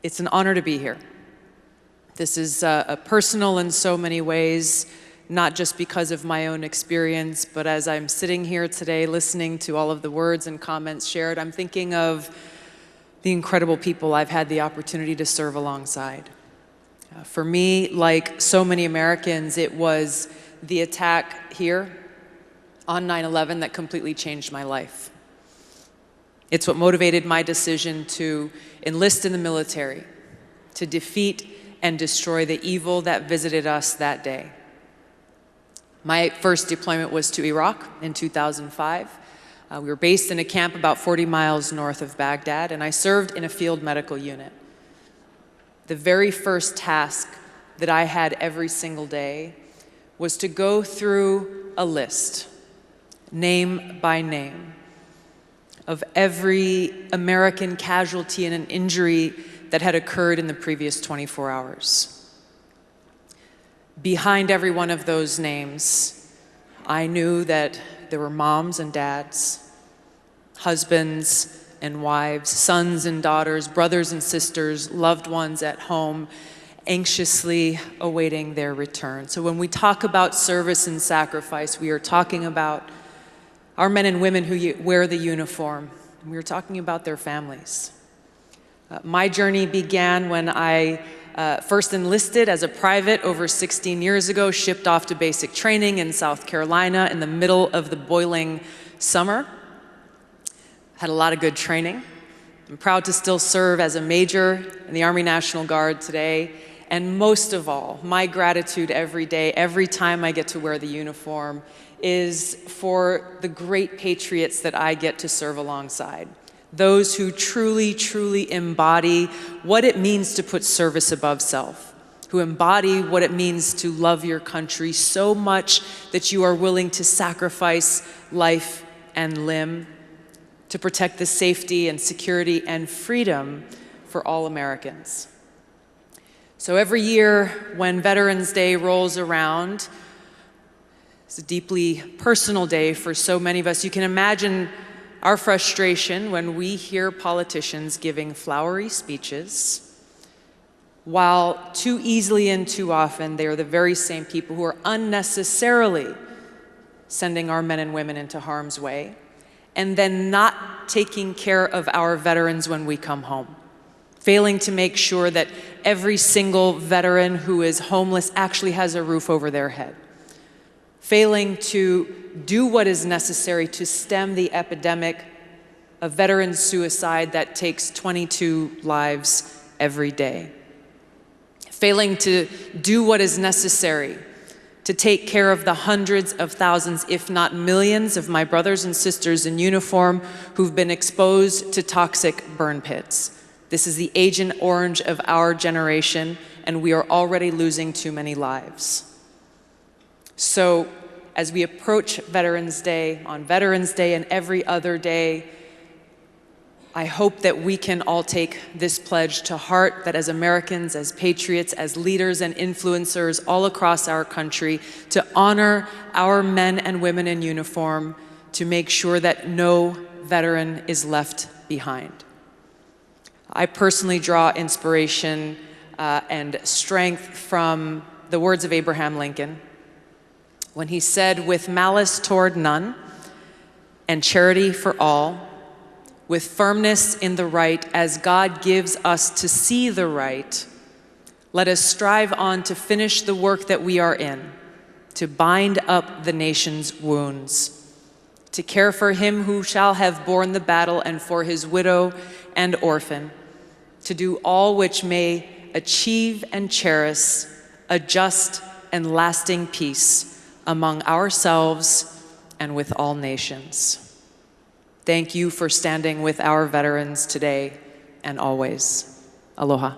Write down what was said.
It's an honor to be here. This is personal in so many ways, not just because of my own experience, but as I'm sitting here today listening to all of the words and comments shared, I'm thinking of the incredible people I've had the opportunity to serve alongside. For me, like so many Americans, it was the attack here on 9/11 that completely changed my life. It's what motivated my decision to enlist in the military, to defeat and destroy the evil that visited us that day. My first deployment was to Iraq in 2005. We were based in a camp about 40 miles north of Baghdad, and I served in a field medical unit. The very first task that I had every single day was to go through a list, name by name, of every American casualty and an injury that had occurred in the previous 24 hours. Behind every one of those names, I knew that there were moms and dads, husbands and wives, sons and daughters, brothers and sisters, loved ones at home, anxiously awaiting their return. So when we talk about service and sacrifice, we are talking about our men and women who wear the uniform. We are talking about their families. My journey began when I first enlisted as a private over 16 years ago, shipped off to basic training in South Carolina in the middle of the boiling summer. Had a lot of good training. I'm proud to still serve as a major in the Army National Guard today. And most of all, my gratitude every day, every time I get to wear the uniform, is for the great patriots that I get to serve alongside. Those who truly, truly embody what it means to put service above self, who embody what it means to love your country so much that you are willing to sacrifice life and limb to protect the safety and security and freedom for all Americans. So every year when Veterans Day rolls around, it's a deeply personal day for so many of us. You can imagine our frustration when we hear politicians giving flowery speeches, while too easily and too often they are the very same people who are unnecessarily sending our men and women into harm's way, and then not taking care of our veterans when we come home, failing to make sure that every single veteran who is homeless actually has a roof over their head, failing to do what is necessary to stem the epidemic of veteran suicide that takes 22 lives every day, failing to do what is necessary to take care of the hundreds of thousands, if not millions, of my brothers and sisters in uniform who've been exposed to toxic burn pits. This is the Agent Orange of our generation, and we are already losing too many lives. So as we approach Veterans Day, on Veterans Day and every other day, I hope that we can all take this pledge to heart, that as Americans, as patriots, as leaders and influencers all across our country, to honor our men and women in uniform, to make sure that no veteran is left behind. I personally draw inspiration and strength from the words of Abraham Lincoln, when he said, "With malice toward none, and charity for all, with firmness in the right, as God gives us to see the right, let us strive on to finish the work that we are in, to bind up the nation's wounds, to care for him who shall have borne the battle and for his widow and orphan, to do all which may achieve and cherish a just and lasting peace among ourselves and with all nations." Thank you for standing with our veterans today and always. Aloha.